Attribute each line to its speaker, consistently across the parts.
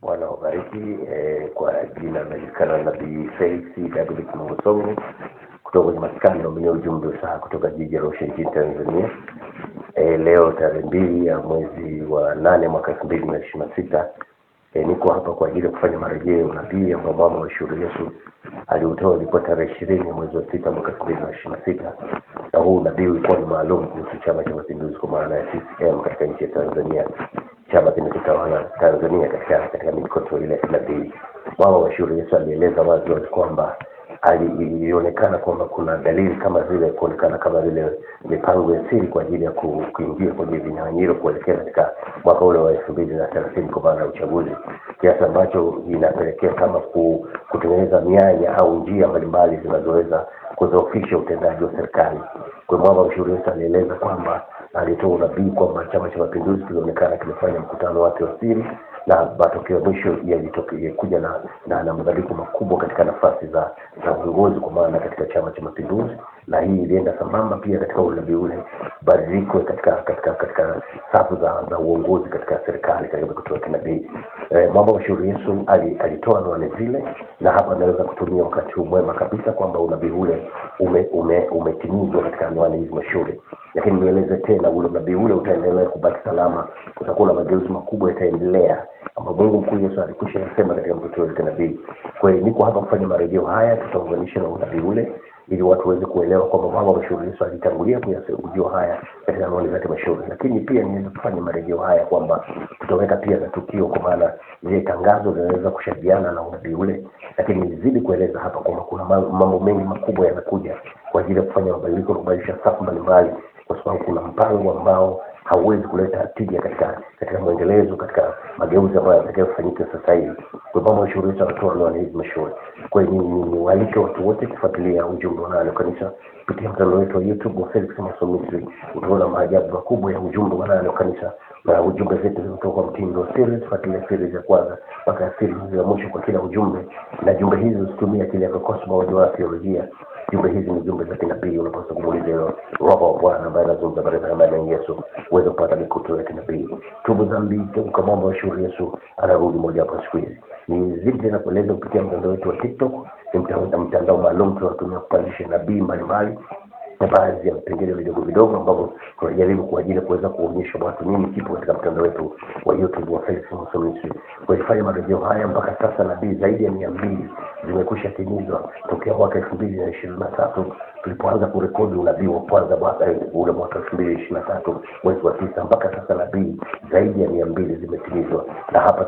Speaker 1: Bwana wabariki. Kwa jina najulikana Nabii Felix David Mongosongo kutoka kwenye maskani na mwenye ujumbe saa kutoka jiji la Arusha nchini Tanzania. Leo tarehe 2 ya mwezi wa 8 mwaka 2026 niko hapa kwa ajili ya kufanya marejeo nabii ambao mama wa shule Yesu aliutoa ilikuwa tarehe 20 ya mwezi wa 6 mwaka 2026. Na huu nabii ulikuwa ni maalum kuhusu Chama cha Mapinduzi kwa maana ya CCM katika nchi ya Tanzania, chama kinachotawala Tanzania katika mikoto ile ya nabii. Mama wa shule Yesu alieleza wazi kwamba ilionekana kwamba kuna dalili kama vile kuonekana kama vile mipango ya siri kwa ajili ya kuingia kwenye vinyang'anyiro kuelekea katika mwaka ule wa 2030 kwa maana ya uchaguzi, kiasi ambacho inapelekea kama kutengeneza mianya au njia mbalimbali zinazoweza kudhoofisha utendaji wa serikali. Kwa mama wa shule Yesu alieleza kwamba alitoa unabii kwamba Chama cha Mapinduzi kilionekana kimefanya mkutano wake wa siri na matokeo mwisho yalikuja na mabadiliko makubwa katika nafasi za uongozi kwa maana katika Chama cha Mapinduzi, na hii ilienda sambamba pia katika unabii ule badiliko katika safu za uongozi katika serikali katika kutoa kinabii. Mambo wa shauri Yesu alitoa neno zile, na hapa naweza kutumia wakati huu mwema kabisa kwamba unabii ule umetimizwa katika anwani hizi mashauri. Lakini nieleze tena ule unabii ule utaendelea kubaki salama, kutakuwa na mageuzi makubwa yataendelea ambapo Mungu mkuu Yesu alikwisha kusema katika mtoto wake nabii. Kwa hiyo niko hapa kufanya marejeo haya, tutaunganisha na unabii ule ili watu waweze kuelewa kwamba mama wa shauri Yesu alitangulia kuyasema haya katika anwani zake mashauri. Lakini pia niweze kufanya marejeo haya kwamba tutaweka pia na tukio kwa maana ile tangazo linaweza kushabiana na unabii ule, lakini nizidi kueleza hapa kwamba kuna mambo mengi makubwa yanakuja kwa ajili ya kufanya mabadiliko na kubadilisha safu mbalimbali, kwa sababu kuna mpango ambao hauwezi kuleta tija katika mwendelezo katika mageuzi ambayo yatakayofanyika sasa hivi. Kwa mama wa shauri Yesu anatoa anwani hizi mashauri. Kwa hiyo ni walike watu wote kufuatilia ujumbe wa neno kanisa kupitia mtandao wetu wa YouTube wa Felix Mongosongo. Utaona maajabu makubwa ya ujumbe wa neno kanisa, na ujumbe zetu zinatoka mtindo wa series. Fuatilia series ya kwanza mpaka series ya mwisho kwa kila ujumbe, na jumbe hizi usitumie akili yako kwa sababu ya theolojia. Jumbe hizi ni jumbe za kinabii. Unapaswa kumuuliza Roho wa Bwana ambaye anazungumza baraka kama ya Yesu uweze kupata mikuto ya kinabii. Tubu dhambi, kwa mambo ya shauri Yesu anarudi moja hapo siku hizi. Ni zidi na kueleza kupitia mtandao wetu wa TikTok, ni mtandao maalum tunatumia kupandisha nabii mbalimbali na baadhi ya vipengele vidogo ambavyo tunajaribu kwa ajili ya kuweza kuonyesha watu nini kipo katika mtandao wetu wa YouTube wa Felix Mongosongo. Kwa kufanya marejeo haya mpaka sasa nabii zaidi ya 200 zimekwisha timizwa tokea mwaka 2023 tulipoanza kurekodi unabii wa kwanza mwaka 2023 mwezi wa 9 mpaka sasa nabii zaidi ya 200 zimetimizwa, na hapa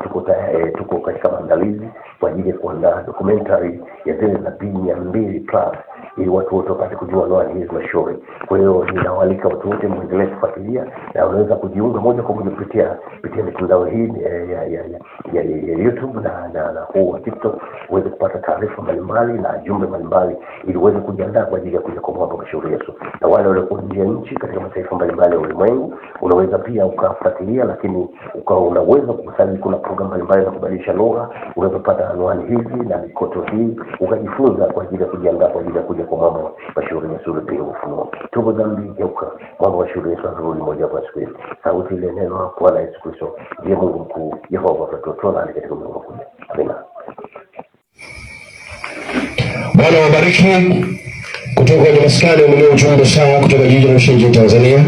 Speaker 1: tuko katika maandalizi kwa ajili ya kuandaa documentary ya zile nabii 200 plus ili watu wote wapate kujua anwani hizi mashauri. Kwa hiyo ninawaalika watu wote muendelee kufuatilia, na unaweza kujiunga moja kwa moja kupitia mitandao hii ya YouTube na huu wa TikTok uweze kupata taarifa mbalimbali na jumbe mbalimbali ili uweze kujiandaa kwa ajili ya kuja kwa mambo ya shauri Yesu. Na wale walio nje ya nchi katika mataifa mbalimbali ya ulimwengu unaweza pia ukafuatilia, lakini unaweza kukusanya, kuna program mbalimbali za kubadilisha lugha, unaweza kupata anwani hizi na mikoto hii ukajifunza kwa ajili ya kujiandaa kwa ajili ya kuja kwa mambo ya shauri Yesu pia ufunuo. Tubu dhambi, geuka, mambo ya shauri Yesu anarudi moja kwa siku hizi. Sauti ile neno kwa Bwana Yesu Kristo ndiye Mungu mkuu, Yehova tutatoa katika Mungu mkuu. Amina.
Speaker 2: Bwana wabariki. Kutoka kwenye maskani mwenye ujumbe sawa kutoka jiji la Arusha nchini Tanzania.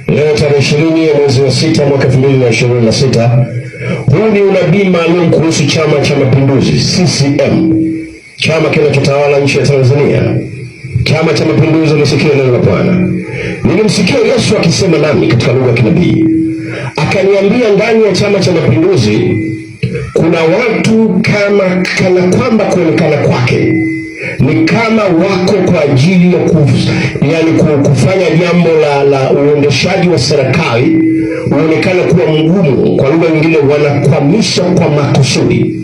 Speaker 2: Leo tarehe 20 ya mwezi wa 6 mwaka 2026. Huu ni unabii maalum kuhusu Chama cha Mapinduzi CCM, chama kinachotawala nchi ya Tanzania. Chama cha Mapinduzi lisikia neno la Bwana. Nilimsikia Yesu akisema nami katika lugha ya kinabii, akaniambia ndani ya Chama cha Mapinduzi kuna watu kana kwamba kuonekana kwake ni kama wako kwa ajili ya kufanya jambo la uendeshaji wa serikali uonekana kuwa mgumu. Kwa lugha nyingine, wanakwamisha kwa makusudi,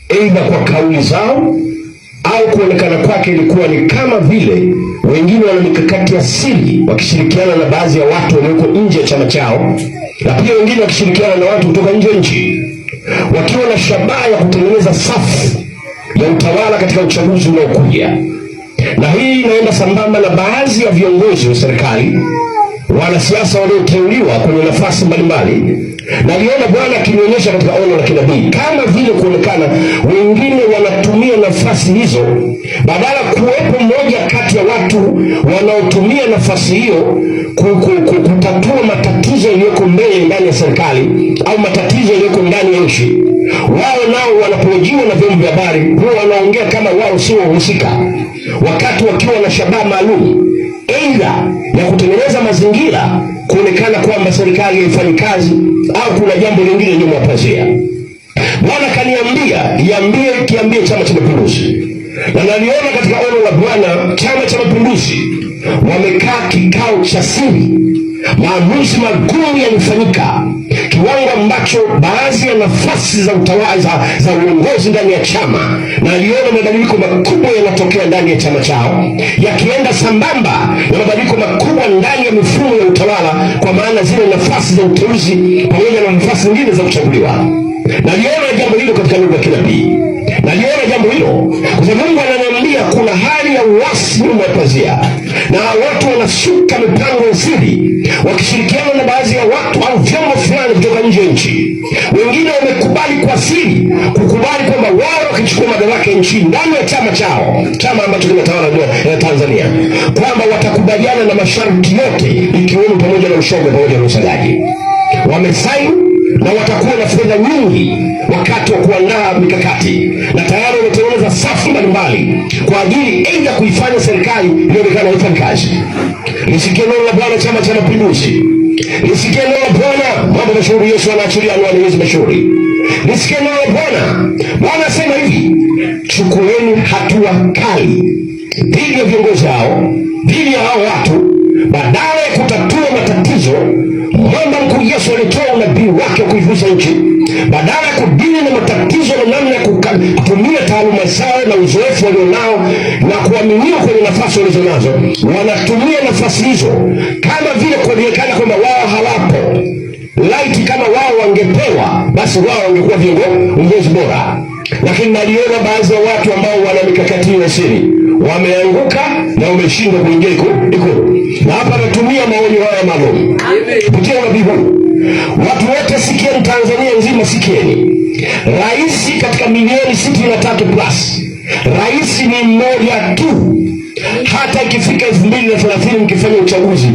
Speaker 2: aidha kwa kauli zao au kuonekana kwake ilikuwa ni kama vile wengine wana mikakati ya siri wakishirikiana na baadhi ya watu walioko nje ya chama chao, na pia wengine wakishirikiana na watu kutoka nje ya nchi wakiwa na shabaha ya kutengeneza safu ya utawala katika uchaguzi unaokuja. Na hii inaenda sambamba na baadhi ya viongozi wa serikali, wanasiasa walioteuliwa kwenye nafasi mbalimbali Naliona Bwana akinionyesha katika ono la kinabii kama vile kuonekana wengine wanatumia nafasi hizo, badala kuwepo mmoja kati ya watu wanaotumia nafasi hiyo kutatua matatizo yaliyoko mbele ndani ya serikali au matatizo yaliyoko ndani ya nchi. Wao nao wanapojiwa na vyombo vya habari huwa wanaongea kama wao sio wahusika, wakati wakiwa na shabaha maalum, aidha ya kutengeneza mazingira kuonekana kwamba serikali haifanyi kazi au kuna jambo lingine nyuma ya pazia. Bwana kaniambia, kiambie Chama cha Mapinduzi, na naliona katika ono la Bwana Chama cha Mapinduzi wamekaa kikao cha siri. Maamuzi magumu yalifanyika, kiwango ambacho baadhi ya nafasi za utawala za uongozi ndani ya chama, na aliona mabadiliko makubwa yanatokea ndani ya chama chao, yakienda sambamba na mabadiliko makubwa ndani ya mifumo ya utawala, kwa maana zile nafasi za uteuzi pamoja na nafasi nyingine za kuchaguliwa. Naliona jambo hilo katika lugha ya kinabii. Naliona jambo hilo kwa sababu Mungu ananiambia kuna hali ya uasi nyuma ya pazia, na watu wanasuka mipango ya siri wakishirikiana na baadhi ya watu au vyombo fulani kutoka nje ya nchi. Wengine wamekubali kwa siri kukubali kwamba wao wakichukua madaraka nchini ndani ya chama chao, chama ambacho kinatawala Tanzania, kwamba watakubaliana na masharti yote ikiwemo pamoja na ushoga pamoja na usagaji. Wamesaini na watakuwa na fedha nyingi wakati wa kuandaa mikakati, na tayari wametengeneza safu mbalimbali kwa ajili aidha kuifanya serikali ionekane haifanyi kazi. Lisikie neno la Bwana Chama cha Mapinduzi. Lisikie neno la Bwana. Mambo mashauri Yesu anaachilia anwani hizi mashauri. Lisikie neno la Bwana. Bwana asema hivi: chukueni hatua kali dhidi ya viongozi hao, dhidi ya hao watu, badala ya kutatua matatizo. Mwamba mkuu Yesu alitoa unabii wake kuivuza nchi, badala ya kudili na matatizo na namna ya kutumia taaluma zao na uzoefu walionao na kuaminiwa kwenye nafasi walizonazo, wanatumia nafasi hizo kama vile kuonekana kwamba wao hawapo. Laiti kama wao wangepewa, basi wao wangekuwa viongozi bora. Lakini naliona baadhi ya watu ambao wana mikakati ya siri wameanguka na wameshindwa kuingia Ikulu. Na hapa natumia maonyo haya maalum kupitia unabii huu. Watu wote sikieni, Tanzania nzima sikieni. Rais katika milioni 63 plus, rais ni mmoja tu. Hata ikifika 2030 mkifanya uchaguzi,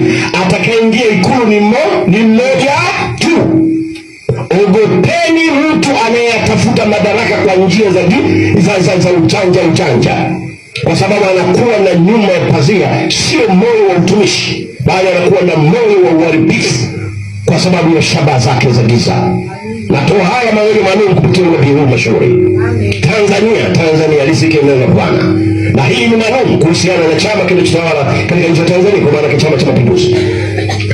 Speaker 2: atakayeingia Ikulu ni mmoja tu. Ogopeni mtu anayetafuta madaraka kwa njia za uchanja, kwa sababu anakuwa na nyuma ya pazia sio moyo wa utumishi, bali anakuwa na moyo wa uharibifu kwa sababu ya shabaha zake za giza. Natoa haya maneno maalum kupitia unabii huu mashauri. Tanzania lisikie neno la Bwana. Na hii ni maalum kuhusiana na chama kinachotawala katika nchi ya Tanzania, kwa maana Chama cha Mapinduzi.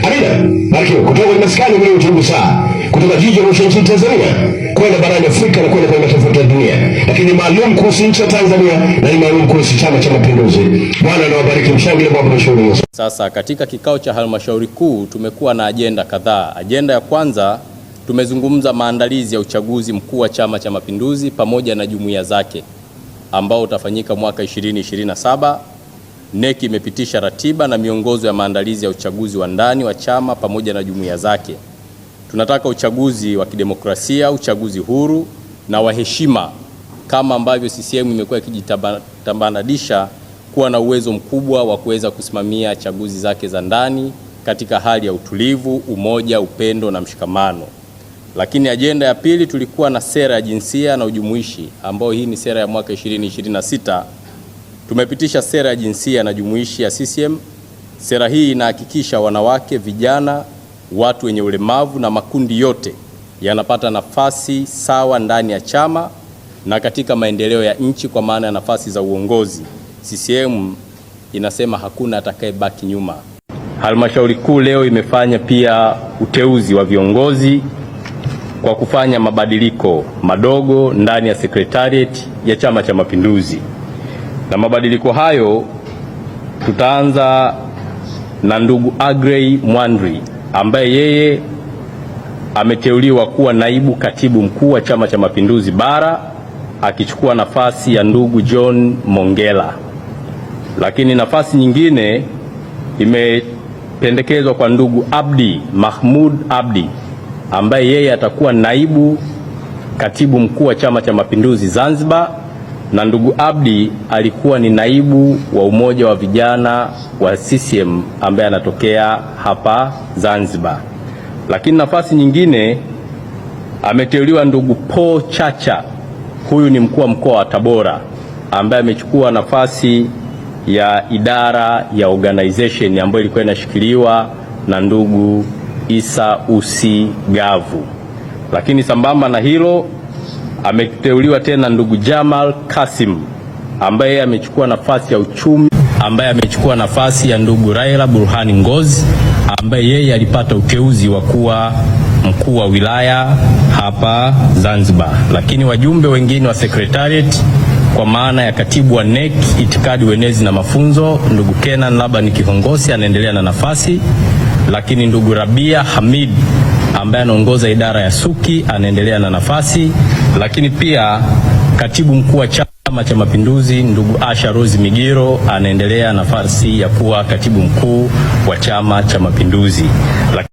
Speaker 2: Amina. Barikiwa. Kutoka kwenye maskani mwenye ujumbe saa, kutoka jiji la Arusha nchini Tanzania kwenda barani Afrika na kwenda kwenye mataifa ya dunia. Lakini maalum kuhusu nchi ya Tanzania na ni maalum kuhusu Chama cha Mapinduzi. Bwana anawabariki. Mshangilie Bwana mashauri Yesu.
Speaker 3: Sasa katika kikao cha halmashauri kuu tumekuwa na ajenda kadhaa. Ajenda ya kwanza, tumezungumza maandalizi ya uchaguzi mkuu wa Chama cha Mapinduzi pamoja na jumuiya zake ambao utafanyika mwaka 2027. NEC imepitisha ratiba na miongozo ya maandalizi ya uchaguzi wa ndani wa chama pamoja na jumuiya zake. Tunataka uchaguzi wa kidemokrasia, uchaguzi huru na wa heshima, kama ambavyo CCM imekuwa ikijitambulisha kuwa na uwezo mkubwa wa kuweza kusimamia chaguzi zake za ndani katika hali ya utulivu, umoja, upendo na mshikamano. Lakini ajenda ya pili, tulikuwa na sera ya jinsia na ujumuishi, ambao hii ni sera ya mwaka 2026. Tumepitisha sera ya jinsia na jumuishi ya CCM. Sera hii inahakikisha wanawake, vijana, watu wenye ulemavu na makundi yote yanapata nafasi sawa ndani ya chama na katika maendeleo ya nchi, kwa maana ya nafasi za uongozi. CCM inasema hakuna atakayebaki nyuma. Halmashauri kuu leo imefanya pia uteuzi wa viongozi kwa kufanya mabadiliko madogo ndani ya secretariat ya Chama cha Mapinduzi. Na mabadiliko hayo, tutaanza na ndugu Agrey Mwandri ambaye yeye ameteuliwa kuwa naibu katibu mkuu wa Chama cha Mapinduzi Bara, akichukua nafasi ya ndugu John Mongela. Lakini nafasi nyingine imependekezwa kwa ndugu Abdi Mahmud Abdi ambaye yeye atakuwa naibu katibu mkuu wa Chama cha Mapinduzi Zanzibar, na ndugu Abdi alikuwa ni naibu wa umoja wa vijana wa CCM ambaye anatokea hapa Zanzibar. Lakini nafasi nyingine ameteuliwa ndugu Paul Chacha, huyu ni mkuu wa mkoa wa Tabora ambaye amechukua nafasi ya idara ya organization ambayo ilikuwa inashikiliwa na ndugu Isa Usi Gavu. Lakini sambamba na hilo ameteuliwa tena ndugu Jamal Kasim ambaye amechukua nafasi ya uchumi, ambaye amechukua nafasi ya ndugu Raila Burhani Ngozi ambaye yeye alipata uteuzi wa kuwa mkuu wa wilaya hapa Zanzibar. Lakini wajumbe wengine wa secretariat kwa maana ya katibu wa NEC itikadi, uenezi na mafunzo, ndugu Kenan Laban Kihongosi anaendelea na nafasi, lakini ndugu Rabia Hamid ambaye anaongoza idara ya Suki anaendelea na nafasi, lakini pia katibu mkuu wa Chama cha Mapinduzi ndugu Asha Rose Migiro anaendelea nafasi ya kuwa katibu mkuu wa Chama cha Mapinduzi.